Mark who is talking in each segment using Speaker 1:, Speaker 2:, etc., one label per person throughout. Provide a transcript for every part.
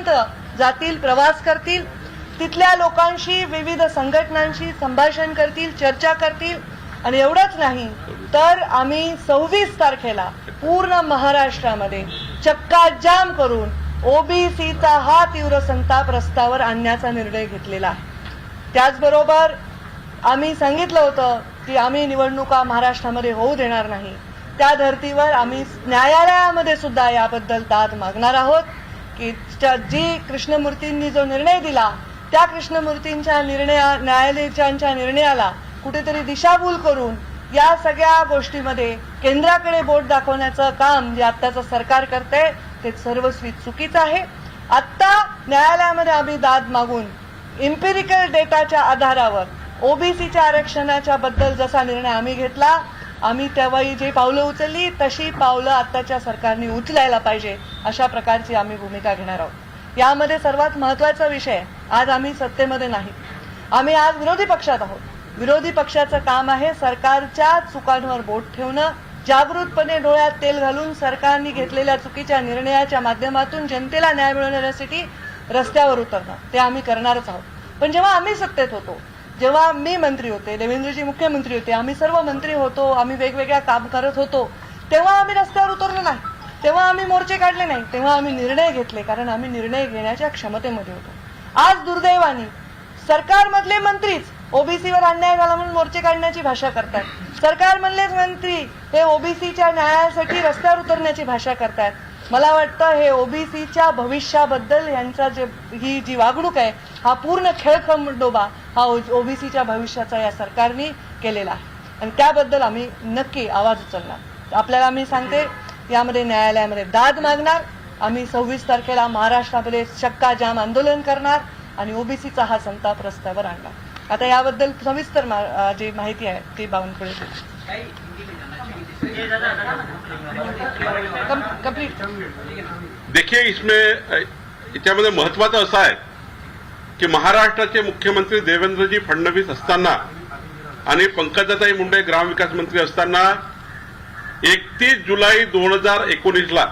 Speaker 1: गावापर्यंत जातील, प्रवास करतील, तिथल्या लोकांशी, विविध संघटनांशी संभाषण करतील, चर्चा करतील. आणि एवढंच नाही तर आम्ही 26 तारखेला पूर्ण महाराष्ट्रामध्ये चक्काजाम करून ओबीसीचा हा तीव्र संताप रस्त्यावर आणण्याचा निर्णय घेतलेला आहे. त्याचबरोबर आम्ही सांगितलं होतं की आम्ही निवडणुका महाराष्ट्रामध्ये होऊ देणार नाही. त्या धर्तीवर आम्ही न्यायालयामध्ये सुद्धा याबद्दल दाद मागणार आहोत की जी कृष्णमूर्तींनी जो निर्णय दिला त्या कृष्णमूर्तींच्या न्यायालयाच्या निर्णयाला कुठेतरी दिशाभूल करून या सगळ्या गोष्टीमध्ये केंद्राकडे बोट दाखवण्याचं काम जे आत्ताचं सरकार करते ते सर्वस्वी चुकीचं आहे. आत्ता न्यायालयामध्ये आम्ही दाद मागून इम्पिरिकल डेटाच्या आधारावर ओबीसीच्या आरक्षणाच्या बद्दल जसा निर्णय आम्ही घेतला, आम्ही तेव्हाही जे पावलं उचलली तशी पावलं आत्ताच्या सरकारने उचलायला पाहिजे अशा प्रकारची आम्ही भूमिका घेणार आहोत. यामध्ये सर्वात महत्त्वाचा विषय, आज आम्ही सत्तेमध्ये नाही, आम्ही आज विरोधी पक्षात आहोत. विरोधी पक्षाचं काम आहे सरकारच्या चुकांवर बोट ठेवणं, जागृतपणे डोळ्यात तेल घालून सरकारने घेतलेल्या चुकीच्या निर्णयाच्या माध्यमातून जनतेला न्याय मिळवण्यासाठी रस्त्यावर उतरणं. ते आम्ही करणारच आहोत. पण जेव्हा आम्ही सत्तेत होतो, जेव्हा मी मंत्री होते, देवेंद्रजी मुख्यमंत्री होते, आम्ही सर्व मंत्री होतो, आम्ही वेगवेगळ्या काम करत होतो, तेव्हा आम्ही रस्त्यावर उतरलो नाही, तेव्हा आम्ही मोर्चे काढले नाही, तेव्हा आम्ही निर्णय घेतले, कारण आम्ही निर्णय घेण्याच्या क्षमतेमध्ये होतो. आज दुर्दैवाने सरकारमधले मंत्रीच ओबीसीवर अन्याय झाला म्हणून मोर्चे काढण्याची भाषा करतात. सरकारमधलेच मंत्री हे ओबीसीच्या न्यायासाठी रस्त्यावर उतरण्याची भाषा करतात. मला वाटतं हे ओबीसीच्या भविष्याबद्दल यांचा ही जी वागणूक आहे हा पूर्ण खेळखंडोबा हा ओबीसीच्या भविष्याचा या सरकारने केलेला आहे आणि त्याबद्दल आम्ही नक्की आवाज उचलणार. आपल्याला मी सांगते, यामध्ये न्यायालयामध्ये दाद मागणार. आम्ही 26 तारखेला महाराष्ट्रामध्ये चक्काजाम आंदोलन करणार आणि ओबीसीचा हा संताप रस्त्यावर आणणार. आता याबद्दल सविस्तर जी माहिती आहे ती बावनकुळे कंप्लीट.
Speaker 2: देखिए, इसमें याच्यामध्ये महत्वाचं असं आहे की महाराष्ट्राचे मुख्यमंत्री देवेंद्रजी फडणवीस असताना आणि पंकजाताई मुंडे ग्रामविकास मंत्री असताना 31 जुलै 2019ला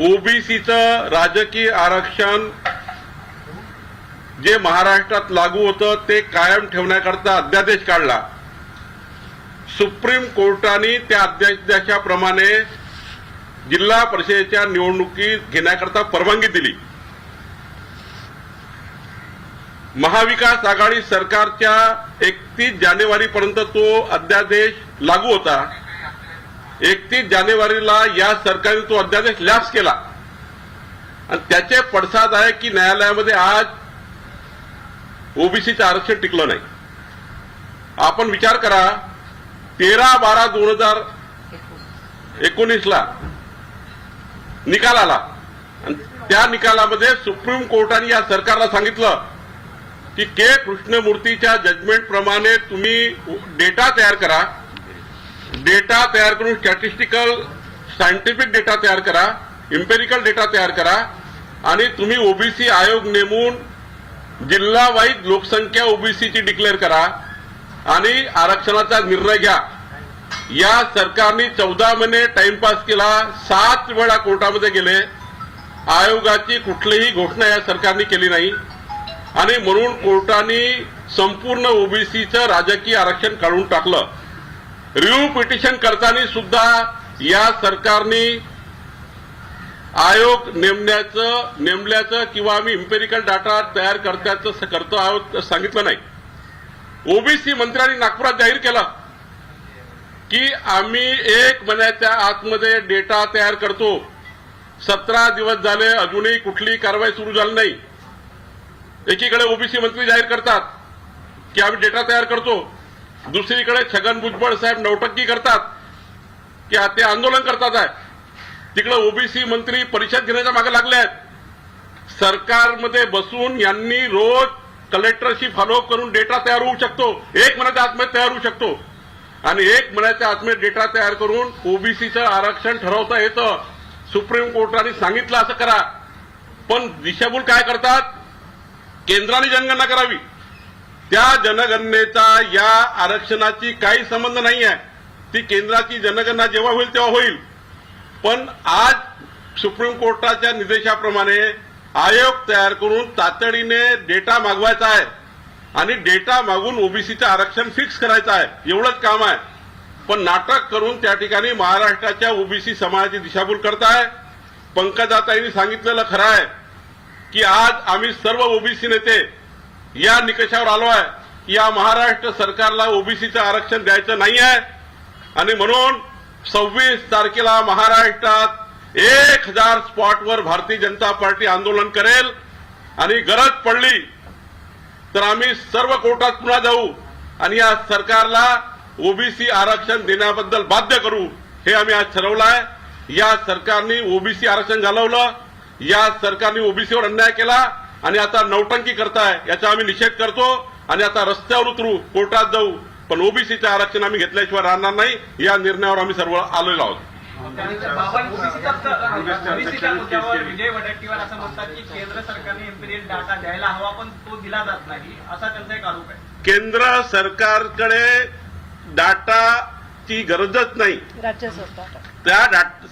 Speaker 2: ओबीसीचं राजकीय आरक्षण जे महाराष्ट्रात लागू होतं ते कायम ठेवण्याकरता अध्यादेश काढला. सुप्रीम कोर्टाने त्या अध्यादेशाप्रमाणे जिल्हा परिषदेच्या निवडणुकीत घेण्याकरता परवानगी दिली. महाविकास आघाडी सरकारच्या 31 जानेवारीपर्यंत तो अध्यादेश लागू होता. 31 जानेवारीला या सरकारने तो अध्यादेश लॅप्स केला आणि त्याचे पडसाद आहे की न्यायालयामध्ये आज ओबीसीचं आरक्षण टिकलं नाही. आपण विचार करा, 13/12/2019ला निकाल आला आणि त्या निकालामध्ये सुप्रीम कोर्टाने या सरकारला सांगितलं की के कृष्णमूर्तीच्या जजमेंट प्रमाणे तुम्ही डेटा तयार करा, डेटा तयार करून स्टॅटिस्टिकल सायंटिफिक डेटा तयार करा, इम्पेरिकल डेटा तयार करा आणि तुम्ही ओबीसी आयोग नेमून जिल्हा वाईज लोकसंख्या ओबीसीची डिक्लेअर करा आणि आरक्षणाचा निर्णय घ्या. या सरकारने 14 महिने टाइमपास केला, 7 वेळा कोर्टामध्ये गेले, आयोगाची कुठलीही घोषणा या सरकारने केली नाही आणि म्हणून कोर्टाने संपूर्ण ओबीसीचं राजकीय आरक्षण काढून टाकलं. रिव्ह्यू पिटिशन करताना सुद्धा या सरकारने आयोग नेमल्याचं किंवा आम्ही इम्पेरिकल डाटा तयार करतो आहोत सांगितलं नाही. ओबीसी मंत्र्यांनी नागपुरात जाहीर केलं की आम्ही 1 महिन्याच्या आतमध्ये डेटा तयार करतो. 17 दिवस झाले अजूनही कुठलीही कारवाई सुरू झाली नाही. एकीकडे ओबीसी मंत्री जाहीर करतात की आम्ही डेटा तयार करतो, दुसरीकडे छगन भुजबळ साहेब नौटंकी करतात की ते आंदोलन करतात आहे. तिकडे ओबीसी मंत्री परिषद घेण्याच्या मागे लागले आहेत. सरकारमध्ये बसून यांनी रोज कलेक्टरशी फॉलोअप करून डेटा तयार होऊ शकतो, 1 महिन्याच्या आतमध्ये तयार होऊ शकतो आणि 1 महिन्याच्या आतमध्ये डेटा तयार करून ओबीसीचं आरक्षण ठरवता येतं. सुप्रीम कोर्टाने सांगितलं असं करा, पण दिशाभूल काय करतात, केंद्राने जनगणना करावी. त्या जनगणनेचा या आरक्षणाची काही संबंध नाही आहे. ती केंद्राची जनगणना जेव्हा होईल तेव्हा होईल. पण आज सुप्रीम कोर्टाच्या निर्देशाप्रमाणे आयोग तयार करून तातडीने डेटा मागवायचा आहे आणि डेटा मागून ओबीसीचं आरक्षण फिक्स करायचं आहे. एवढंच काम आहे. पण नाटक करून त्या ठिकाणी महाराष्ट्राच्या ओबीसी समाजाची दिशाभूल करताय. पंकजाताईंनी सांगितलेलं खरं आहे की आज आम्ही सर्व ओबीसी नेते या निकषावर आलो आहे की या महाराष्ट्र सरकारला ओबीसीचं आरक्षण द्यायचं नाही आहे आणि म्हणून 26 तारखेला महाराष्ट्रात 1000 स्पॉटवर भारतीय जनता पार्टी आंदोलन करेल आणि गरज पडली तर आम्ही सर्व कोर्टात पुन्हा जाऊ आणि या सरकारला ओबीसी आरक्षण देण्याबद्दल बाध्य करू. हे आम्ही आज ठरवलं आहे. या सरकारने ओबीसी आरक्षण घालवलं, या सरकारने ओबीसीवर अन्याय केला आणि आता नौटंकी करताय. याचा आम्ही निषेध करतो आणि आता रस्त्यावर उतरू, कोर्टात जाऊ, पण ओबीसीचं आरक्षण आम्ही घेतल्याशिवाय राहणार नाही. या निर्णयावर आम्ही सर्व आलेलो आहोत.
Speaker 3: ओबीसीच्या मुद्द्यावर विजय वडेट्टीवार असं म्हणतात की केंद्र सरकारने एम्पिरियल डाटा द्यायला हवा पण तो दिला जात नाही, असा त्यांचा एक आरोप आहे.
Speaker 2: केंद्र सरकारकडे डाटाची गरजच नाही.
Speaker 1: राज्य सरकार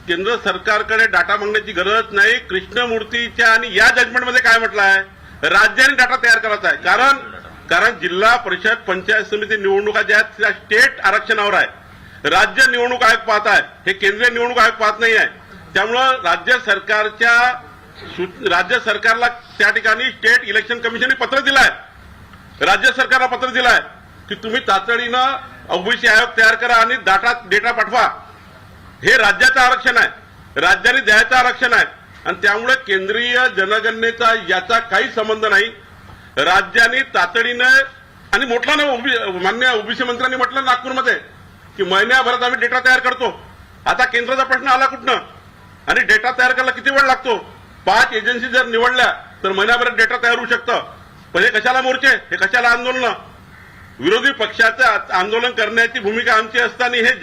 Speaker 2: केंद्र सरकारकडे डाटा मागण्याची गरज नाही. कृष्णमूर्तीच्या आणि या जजमेंटमध्ये काय म्हटलं आहे, राज्याने डाटा तयार करायचा आहे. कारण जिल्हा परिषद पंचायत समिती निवडणुका ज्या आहेत त्या स्टेट आरक्षणावर आहे. राज्य निवडणूक आयोग पाहत आहे, हे केंद्रीय निवडणूक आयोग पाहत नाही आहे. त्यामुळं राज्य सरकारला त्या ठिकाणी स्टेट इलेक्शन कमिशनने पत्र दिलं आहे, राज्य सरकारला पत्र दिलं आहे की तुम्ही तातडीनं ओबीसी आयोग तयार करा आणि डेटा पाठवा. हे राज्याचं आरक्षण आहे, राज्याने द्यायचं आरक्षण आहे आणि त्यामुळे केंद्रीय जनगणनेचा याचा काही संबंध नाही. राज्याने तातडीनं आणि म्हटलं ना, मान्य ओबीसी मंत्र्यांनी म्हटलं नागपूरमध्ये की महिन्याभरात आम्ही डेटा तयार करतो. आता केंद्राचा प्रश्न आला कुठनं आणि डेटा तयार करायला किती वेळ लागतो? 5 एजन्सी जर निवडल्या तर महिन्याभरात डेटा तयार होऊ शकतं. पण हे कशाला मोर्चे, हे कशाला आंदोलन? विरोधी पक्षाचं आंदोलन करण्याची भूमिका आमची असताना हे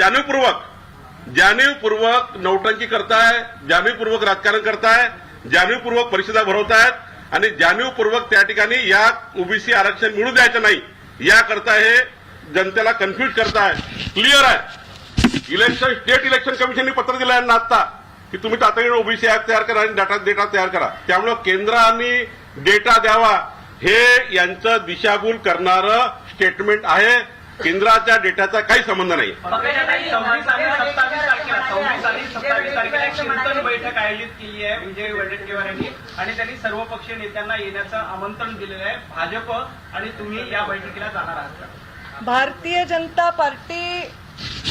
Speaker 2: जाणीवपूर्वक नौटंकी करताय, जाणीवपूर्वक राजकारण करताय, जाणीवपूर्वक परिषदा भरवतायत आणि जाणीवपूर्वक त्या ठिकाणी या ओबीसी आरक्षण मिळू द्यायचं नाही याकरता हे जनतेला कन्फ्यूज करताय. क्लिअर आहे. स्टेट इलेक्शन कमिशनने पत्र दिलं आहे आता की तुम्ही तातडीने ओबीसी ऍक्ट तयार करा आणि डेटा तयार करा. त्यामुळे केंद्राने डेटा द्यावा हे यांचं दिशाभूल करणारं स्टेटमेंट आहे. केंद्राच्या डेटाचा काही संबंध नाही.
Speaker 3: 26 आणि 27 तारखेला एक चिंतन बैठक आयोजित केली आहे विजय वडेट्टीवार यांनी आणि त्यांनी सर्वपक्षीय नेत्यांना येण्याचं आमंत्रण दिलेलं आहे. भाजप आणि तुम्ही या बैठकीला जाणार आहात का?
Speaker 1: भारतीय जनता पार्टी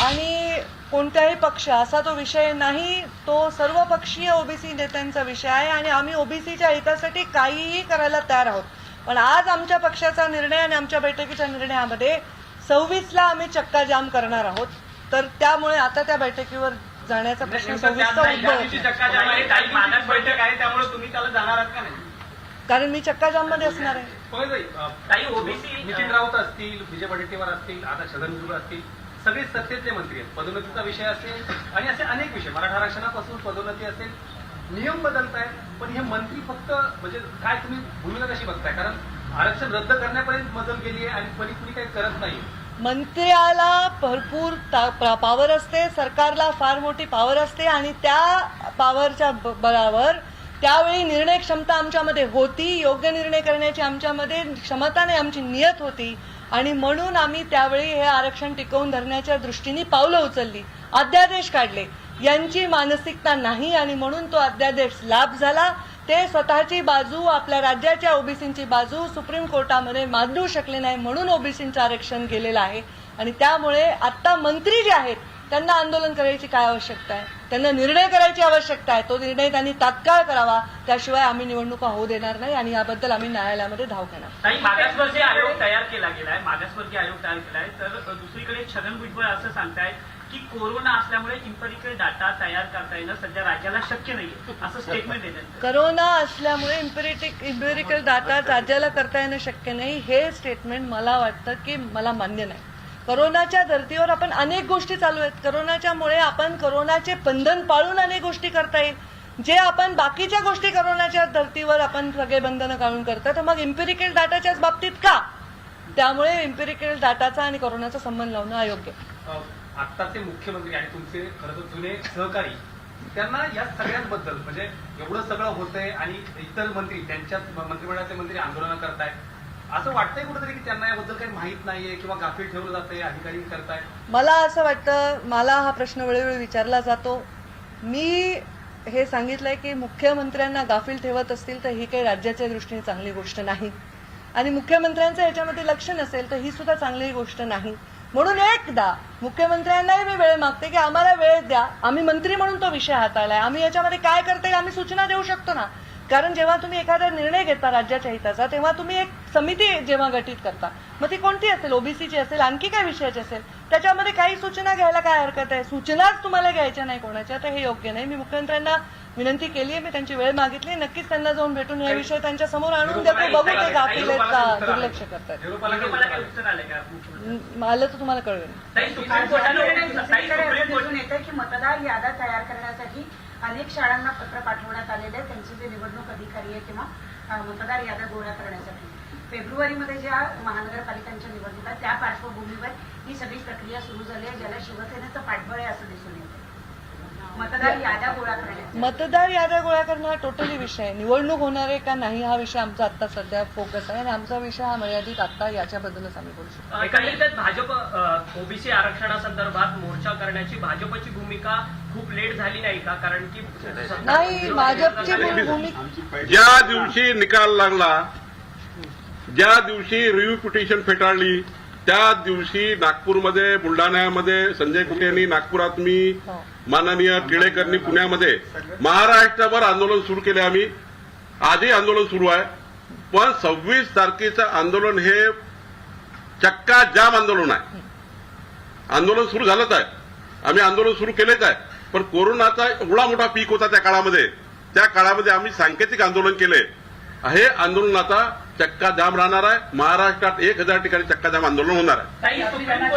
Speaker 1: आणि कोणत्याही पक्ष असा तो विषय नाही. तो सर्वपक्षीय ओबीसी नेत्यांचा विषय आहे आणि आम्ही ओबीसीच्या हितासाठी काहीही करायला तयार आहोत. पण आज आमच्या पक्षाचा निर्णय आणि आमच्या बैठकीच्या निर्णयामध्ये 26ला आम्ही चक्का जाम करणार आहोत. तर त्यामुळे आता त्या बैठकीवर जाण्याचा प्रश्न 26चा
Speaker 3: बैठक आहे त्यामुळे तुम्ही त्याला जाणार आहात का नाही?
Speaker 1: कारण मी चक्का जाम मध्ये असणार आहे.
Speaker 3: काही ओबीसी नितीन राऊत असतील, विजय वडेट्टीवार असतील, आता छगन असतील, सगळे सत्तेतले मंत्री आहेत. पदोन्नतीचा विषय असेल आणि असे अनेक विषय, मराठा आरक्षणापासून पदोन्नती असेल, नियम बदलताय. पण हे मंत्री फक्त म्हणजे काय तुम्ही भूमिका कशी बघताय? कारण आरक्षण रद्द करण्यापर्यंत मदत गेली आहे आणि कुणी काही करत नाही.
Speaker 1: मंत्र्याला भरपूर पॉवर असते, सरकारला फार मोठी पॉवर असते आणि त्या पॉवरच्या बळावर त्यावेळी निर्णय क्षमता आमच्यामध्ये होती, योग्य निर्णय करण्याची आमच्यामध्ये क्षमता नाही, आमची नियत होती आणि म्हणून आम्ही त्यावेळी हे आरक्षण टिकवून धरण्याच्या दृष्टीने पावलं उचलली, अध्यादेश काढले. यांची मानसिकता नाही आणि म्हणून तो अध्यादेश लाभ झाला. ते स्वतःची बाजू, आपल्या राज्याच्या ओबीसींची बाजू सुप्रीम कोर्टामध्ये मांडू शकले नाही म्हणून ओबीसींचं आरक्षण गेलेलं आहे. आणि त्यामुळे आता मंत्री जे आहेत त्यांना आंदोलन करायची काय आवश्यकता आहे? त्यांना निर्णय करायची आवश्यकता आहे. तो निर्णय त्यांनी तात्काळ करावा, त्याशिवाय आम्ही निवडणुका होऊ देणार नाही आणि याबद्दल आम्ही न्यायालयामध्ये धाव घेणार.
Speaker 4: मागासवर्गीय आयोग तयार केला गेलाय, मागासवर्गीय आयोग तयार केलाय, तर दुसरीकडे छगन भुजबळ असं सांगतायत की कोरोना असल्यामुळे इम्पेरिकल डाटा तयार करता येणं सध्या राज्याला शक्य नाही, असं स्टेटमेंट आहे त्यांचं.
Speaker 1: कोरोना असल्यामुळे इम्पेरिकल डाटा राज्याला करता येणं शक्य नाही हे स्टेटमेंट मला वाटतं की मला मान्य नाही. कोरोनाच्या धर्तीवर आपण अनेक गोष्टी चालू आहेत. कोरोनाच्यामुळे आपण कोरोनाचे बंधन पाळून अनेक गोष्टी करता येईल, जे आपण बाकीच्या गोष्टी कोरोनाच्या धर्तीवर आपण सगळे बंधनं काढून करतो. तर मग इम्पेरिकल डाटाच्याच बाबतीत का? त्यामुळे इम्पेरिकल डाटाचा आणि कोरोनाचा संबंध लावणं अयोग्य.
Speaker 3: आत्ताचे मुख्यमंत्री आणि तुमचे खरं तर जुने सहकारी त्यांना या सगळ्यांबद्दल म्हणजे एवढं सगळं होतंय आणि इतर मंत्री त्यांच्याच मंत्रिमंडळाचे मंत्री आंदोलनं करतायत असं वाटतंय कुठेतरी की त्यांना याबद्दल काही माहित नाहीये किंवा गाफील ठेवलं जातंय, अधिकारी करताय?
Speaker 1: मला असं वाटतं, मला हा प्रश्न वेळोवेळी विचारला जातो. मी हे सांगितलंय की मुख्यमंत्र्यांना गाफील ठेवत असतील तर ही काही राज्याच्या दृष्टीने चांगली गोष्ट नाही, आणि मुख्यमंत्र्यांचं याच्यामध्ये लक्ष नसेल तर ही सुद्धा चांगली गोष्ट नाही. म्हणून एकदा मुख्यमंत्र्यांनाही मी वेळ मागते की आम्हाला वेळ द्या, आम्ही मंत्री म्हणून तो विषय हाताळलाय, आम्ही याच्यामध्ये काय करता येईल आम्ही सूचना देऊ शकतो ना. कारण जेव्हा तुम्ही एखादा निर्णय घेता राज्याच्या हिताचा, तेव्हा तुम्ही एक समिती जेव्हा गठीत करता, मग ती कोणती असेल, ओबीसीची असेल, आणखी काय विषयाची असेल, त्याच्यामध्ये काही सूचना घ्यायला काय हरकत आहे. सूचनाच तुम्हाला घ्यायच्या नाही कोणाच्या, तर हे योग्य नाही. मी मुख्यमंत्र्यांना विनंती केली आहे, मी त्यांची वेळ मागितली, नक्कीच त्यांना जाऊन भेटून हे विषय त्यांच्या समोर आणून देतो. बघू ते गाफील आहेत का दुर्लक्ष करतात.
Speaker 3: निरोपाला
Speaker 4: मला काय उत्तर आलंय का मुख्यमंत्री?
Speaker 1: आलं तर तुम्हाला कळवेल.
Speaker 4: ताई, सुप्रीम कोर्टाने
Speaker 5: दुसरीकडे दिसून येते की मतदार याद्या तयार करण्यासाठी अनेक शाळांना पत्र पाठवण्यात आलेले आहे त्यांचे जे निवडणूक अधिकारी आहे किंवा मतदार याद्या गोळा करण्यासाठी. फेब्रुवारीमध्ये ज्या महानगरपालिकांच्या निवडणुका त्या पार्श्वभूमीवर ही सगळी प्रक्रिया सुरू झाली आहे, ज्याला शिवसेनेचं पाठबळ आहे असं दिसून येतं. मतदार याद्या गोळा करण्यासाठी
Speaker 1: मतदार याद्या गोळा करणं हा टोटली विषय आहे. निवडणूक होणार आहे का नाही हा विषय आमचा आता सध्या फोकस आहे, आणि आमचा विषय हा मर्यादित आता याच्याबद्दलच आम्ही बोलू शकतो.
Speaker 6: एकंदरीत भाजप ओबीसी आरक्षणासंदर्भात मोर्चा करण्याची भाजपची भूमिका खूप लेट झाली नाही का? कारण की
Speaker 1: नाही, भाजपची भूमिका
Speaker 2: ज्या दिवशी निकाल लागला, ज्या दिवशी रिव्ह्यू पिटिशन फेटाळली, त्या दिवशी नागपूरमध्ये, बुलढाण्यामध्ये संजय कुटे यांनी नागपुरात, मी माननीय टिळेकरनी पुण्यामध्ये महाराष्ट्रभर आंदोलन सुरू केले. आम्ही आजही आंदोलन सुरू आहे, पण 26 तारखेचं आंदोलन हे चक्का जाम आंदोलन आहे. आंदोलन सुरू झालंच आहे, आम्ही आंदोलन सुरू केलेच आहे, पण कोरोनाचा एवढा मोठा पीक होता त्या काळामध्ये, त्या काळामध्ये आम्ही सांकेतिक आंदोलन केले. हे आंदोलन आता चक्का जाम राहणार आहे. महाराष्ट्रात 1000 ठिकाणी चक्का जाम आंदोलन होणार आहे.
Speaker 4: ताई, सुप्रीम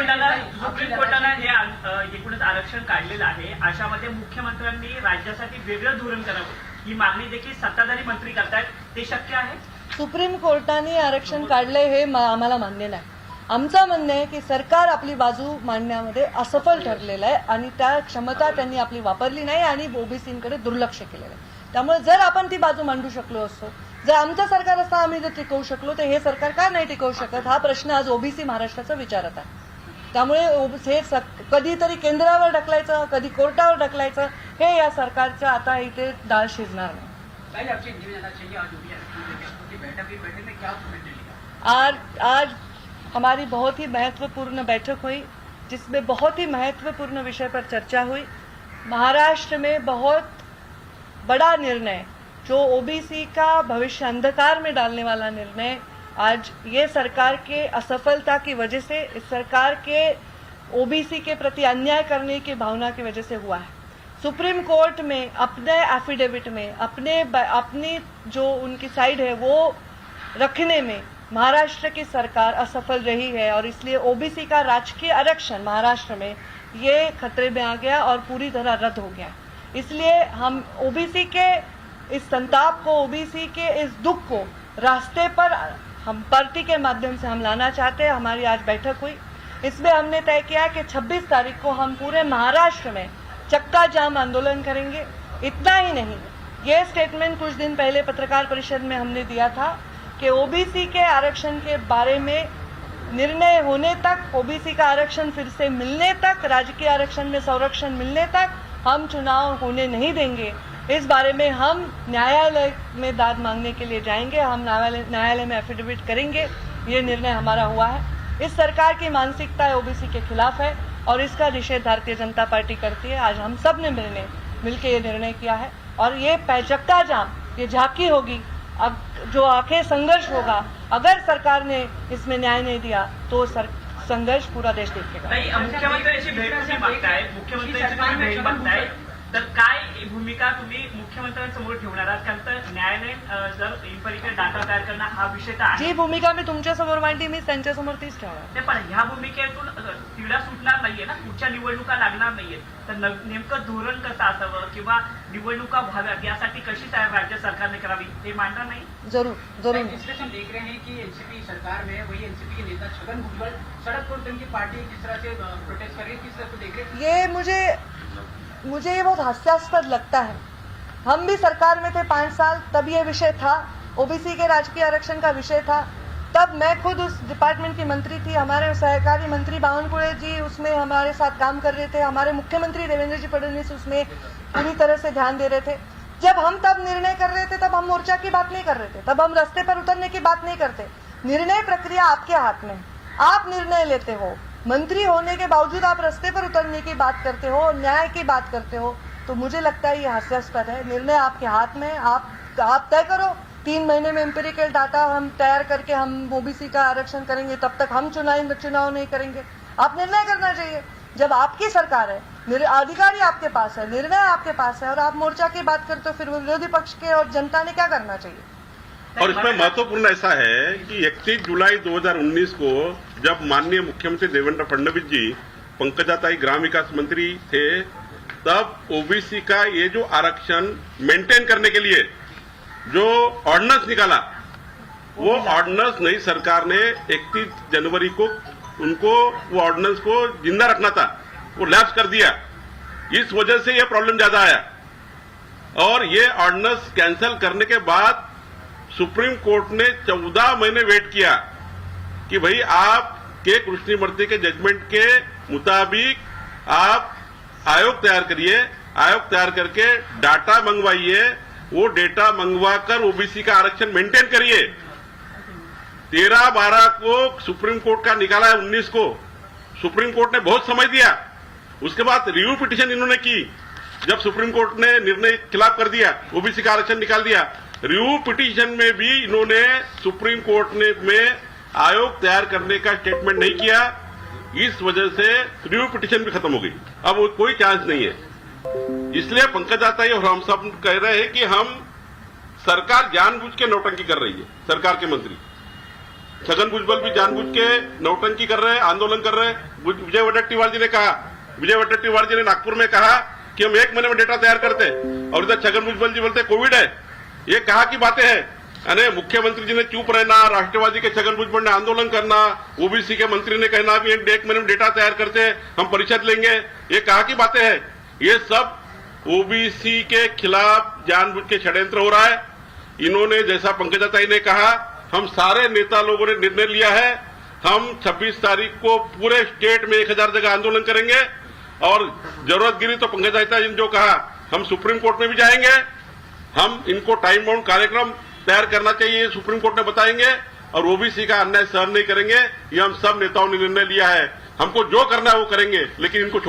Speaker 4: कोर्टानं हे एकूणच आरक्षण काढलेलं आहे, अशामध्ये मुख्यमंत्र्यांनी राज्यासाठी वेगळं धोरण करावं ही मागणी देखील सत्ताधारी मंत्री करतायत. ते शक्य आहे?
Speaker 1: सुप्रीम कोर्टाने आरक्षण काढले हे आम्हाला मान्य नाही. आमचं म्हणणं आहे की सरकार आपली बाजू मांडण्यामध्ये असफल ठरलेलं आहे, आणि त्या क्षमता त्यांनी आपली वापरली नाही आणि ओबीसींकडे दुर्लक्ष केलेलं आहे. त्यामुळे जर आपण ती बाजू मांडू शकलो असतो, जर आमचं सरकार असतं आम्ही जर टिकवू शकलो, तर हे सरकार का नाही टिकवू शकत हा प्रश्न आज ओबीसी महाराष्ट्राचा विचारत आहे. त्यामुळे हे कधीतरी केंद्रावर ढकलायचं, कधी कोर्टावर ढकलायचं, हे या सरकारचं आता इथे डाळ शिजणार नाही. आज हमारी बहुत ही महत्वपूर्ण बैठक हुई, जिसमें बहुत ही महत्वपूर्ण विषय पर चर्चा हुई. महाराष्ट्र में बहुत बड़ा निर्णय, जो ओबीसी का भविष्य अंधकार में डालने वाला निर्णय, आज ये सरकार के असफलता की वजह से, इस सरकार के ओबीसी के प्रति अन्याय करने की भावना की वजह से हुआ है. सुप्रीम कोर्ट में अपने एफिडेविट में अपनी जो उनकी साइड है वो रखने में महाराष्ट्र की सरकार असफल रही है, और इसलिए ओबीसी का राजकीय आरक्षण महाराष्ट्र में ये खतरे में आ गया और पूरी तरह रद्द हो गया. इसलिए हम ओबीसी के इस संताप को, ओबीसी के इस दुख को रास्ते पर हम पार्टी के माध्यम से हम लाना चाहते हैं. हमारी आज बैठक हुई, इसमें हमने तय किया कि 26 तारीख को हम पूरे महाराष्ट्र में चक्का जाम आंदोलन करेंगे. इतना ही नहीं, ये स्टेटमेंट कुछ दिन पहले पत्रकार परिषद में हमने दिया था कि ओबीसी के आरक्षण के बारे में निर्णय होने तक, ओबीसी का आरक्षण फिर से मिलने तक, राजकीय आरक्षण में संरक्षण मिलने तक हम चुनाव होने नहीं देंगे. इस बारे में हम न्यायालय में दाद मांगने के लिए जाएंगे, हम न्यायालय में एफिडेविट करेंगे. ये निर्णय हमारा हुआ है. इस सरकार की मानसिकता ओबीसी के खिलाफ है और इसका निषेध भारतीय जनता पार्टी करती है. आज हम सब ने मिलकर ये निर्णय किया है, और ये चक्का जाम, ये झांकी होगी. अब जो आखिर संघर्ष होगा, अगर सरकार ने इसमें न्याय नहीं दिया तो संघर्ष पूरा देश देखेगा.
Speaker 4: ताई, मुख्यमंत्र्यांची भेट तुम्ही मागताय, मुख्यमंत्र्यांची तुम्ही भेट मागताय, तर काय भूमिका तुम्ही मुख्यमंत्र्यांसमोर ठेवणार आहात? कारण तर न्यायालय जर इम्पेरिकल डाटा तयार करणं हा विषय तर आहे.
Speaker 1: जी भूमिका मी तुमच्यासमोर मांडली, मी त्यांच्यासमोर तीच ठेवणार.
Speaker 4: ते पण ह्या भूमिकेतून तिढा सुटणार नाहीये ना, पुढच्या निवडणुका लागणार नाहीये, तर नेमकं धोरण कसं असावं किंवा निवडणुका व्हाव्यात यासाठी कशी तयार राज्य सरकारने करावी हे मांडणार नाही?
Speaker 1: जरूर.
Speaker 5: जिस हम देख रहे हैं कि एनसीपी सरकार में वही एनसीपी के नेता छगन भुजबल सड़क पर उनकी पार्टी किस तरह से प्रोटेस्ट कर रही है, किस तरह से देख रहे हैं?
Speaker 1: ये मुझे मुझे ये बहुत हास्यास्पद लगता है। हम भी सरकार में थे 5 साल, तब ये विषय था, ओबीसी के राजकीय आरक्षण का विषय था। तब मैं खुद उस डिपार्टमेंट की मंत्री थी, हमारे सहकारी मंत्री बावनकुळे जी उसमें हमारे साथ काम कर रहे थे, हमारे मुख्यमंत्री देवेंद्र जी फडणवीस उसमें पूरी तरह से ध्यान दे रहे थे। जब हम तब निर्णय कर रहे थे तब हम मोर्चा की बात नहीं कर रहे थे, तब हम रास्ते पर उतरने की बात नहीं करते। निर्णय प्रक्रिया आपके हाथ में, आप निर्णय लेते हो। मंत्री होने के बावजूद आप रास्ते पर उतरने की बात करते हो, न्याय की बात करते हो, तो मुझे लगता है ये हास्यास्पद है। निर्णय आपके हाथ में, आप तय करो। 3 महीने में एम्पिरिकल डाटा हम तैयार करके हम ओबीसी का आरक्षण करेंगे, तब तक हम चुनाव नहीं करेंगे। आप निर्णय करना चाहिए। जब आपकी सरकार है, अधिकारी आपके पास है, निर्णय आपके पास है, और आप मोर्चा की बात करते हो, फिर विरोधी पक्ष के और जनता ने क्या करना चाहिए?
Speaker 2: और इसमें महत्वपूर्ण ऐसा है कि 31 जुलाई 2019 को जब माननीय मुख्यमंत्री देवेंद्र फडणवीस जी पंकजाताई ग्राम विकास मंत्री थे, तब ओबीसी का ये जो आरक्षण मेंटेन करने के लिए जो ऑर्डिनेंस निकाला, वो ऑर्डिनेंस नई सरकार ने 31 जनवरी को उनको वो ऑर्डिनेंस को जिंदा रखना था, वो लैप्स कर दिया। इस वजह से ये प्रॉब्लम ज्यादा आया। और ये ऑर्डिनेंस कैंसिल करने के बाद सुप्रीम कोर्ट ने 14 महीने वेट किया कि भाई आप के कृष्णमूर्ति के जजमेंट के मुताबिक आप आयोग तैयार करिए, आयोग तैयार करके डाटा मंगवाइए, वो डेटा मंगवाकर ओबीसी का आरक्षण मेंटेन करिए। 13/12 को सुप्रीम कोर्ट का निकाला है, 19 को सुप्रीम कोर्ट ने बहुत समय दिया। उसके बाद रिव्यू पिटीशन इन्होंने की, जब सुप्रीम कोर्ट ने निर्णय खिलाफ कर दिया, ओबीसी का आरक्षण निकाल दिया। रिव्यू पिटीशन में भी इन्होंने सुप्रीम कोर्ट ने में आयोग तैयार करने का स्टेटमेंट नहीं किया। इस वजह से रिव्यू पिटीशन भी खत्म हो गई, अब वो कोई चांस नहीं है। इसलिए पंकजाताई और हम सब कह रहे हैं कि हम सरकार जानबूझ के नौटंकी कर रही है। सरकार के मंत्री छगन भुजबल भी जानबूझ के नौटंकी कर रहे हैं, आंदोलन कर रहे हैं। विजय वडेट्टीवार जी ने कहा, विजय वडेट्टीवार जी ने नागपुर में कहा कि हम 1 महीने में डेटा तैयार करते हैं, और इधर छगन भुजबल जी बोलते कोविड है। ये कहा की बातें हैं। अरे मुख्यमंत्री जी ने चुप रहना, राष्ट्रवादी के छगन भुजबल ने आंदोलन करना, ओबीसी के मंत्री ने कहना भी 1 महीने में डेटा तैयार करते हैं, हम परिषद लेंगे, ये कहा की बातें हैं। ये सब ओबीसी के खिलाफ जानबूझ के षड्यंत्र हो रहा है। इन्होंने, जैसा पंकजाताई ने कहा, हम सारे नेता लोगों ने निर्णय लिया है, हम 26 तारीख को पूरे स्टेट में 1000 जगह आंदोलन करेंगे, और जरूरत गिरी तो पंकजाताई ने जो कहा, हम सुप्रीम कोर्ट में भी जाएंगे। हम इनको टाइम बाउंड कार्यक्रम तैयार करना चाहिए, सुप्रीम कोर्ट में बताएंगे, और ओबीसी का अन्याय सहन नहीं करेंगे। ये हम सब नेताओं ने निर्णय लिया है। हमको जो करना है वो करेंगे, लेकिन इनको छोड़